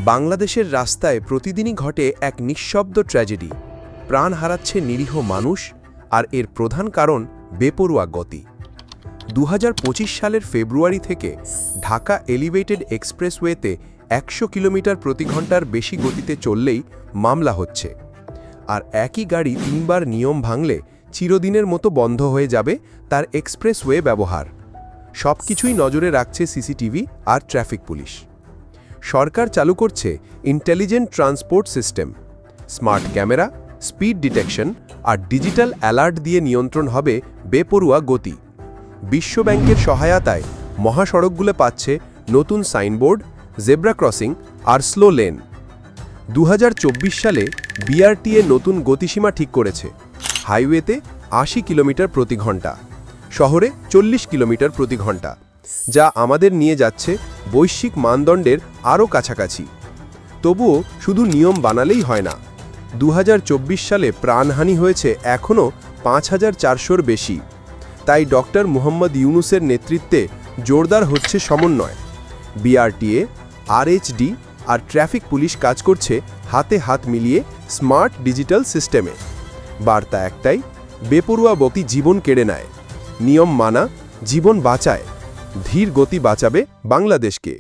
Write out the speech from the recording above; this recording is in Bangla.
বাংলাদেশের রাস্তায় প্রতিদিনই ঘটে এক নিঃশব্দ ট্র্যাজেডি। প্রাণ হারাচ্ছে নিরীহ মানুষ, আর এর প্রধান কারণ বেপরোয়া গতি। ২০২৫ সালের ফেব্রুয়ারি থেকে ঢাকা এলিভেটেড এক্সপ্রেসওয়েতে ১০০ কিলোমিটার প্রতি ঘন্টার বেশি গতিতে চললেই মামলা হচ্ছে। আর একই গাড়ি ৩ বার নিয়ম ভাঙলে চিরদিনের মতো বন্ধ হয়ে যাবে তার এক্সপ্রেসওয়ে ব্যবহার। সবকিছুই নজরে রাখছে সিসিটিভি আর ট্রাফিক পুলিশ। সরকার চালু করছে intelligent transport system, smart camera, speed detection আর ডিজিটাল অ্যালার্ট দিয়ে নিয়ন্ত্রণ হবে বেপরোয়া গতি। বিশ্বব্যাংকের সহায়তায় মহাসড়কগুলো পাচ্ছে নতুন সাইনবোর্ড, জেব্রা ক্রসিং আর স্লো লেন। ২০২৪ সালে বিআরটিএ নতুন গতিসীমা ঠিক করেছে, হাইওয়েতে ৮০ কিলোমিটার প্রতি ঘন্টা, শহরে ৪০ কিলোমিটার প্রতি ঘন্টা, যা আমাদের নিয়ে যাচ্ছে বৈশ্বিক মানদণ্ডের আরও কাছাকাছি। তবুও শুধু নিয়ম বানালেই হয় না। ২০২৪ সালে প্রাণহানি হয়েছে এখনও ৫,৪০০-র বেশি। তাই ডক্টর মুহাম্মদ ইউনুসের নেতৃত্বে জোরদার হচ্ছে সমন্বয়। বিআরটিএ, আরএইচডি আর ট্রাফিক পুলিশ কাজ করছে হাতে হাত মিলিয়ে স্মার্ট ডিজিটাল সিস্টেমে। বার্তা একটাই, বেপরোয়া গতি জীবন কেড়ে নেয়, নিয়ম মানা জীবন বাঁচায়, ধীর গতি বাঁচাবে বাংলাদেশকে।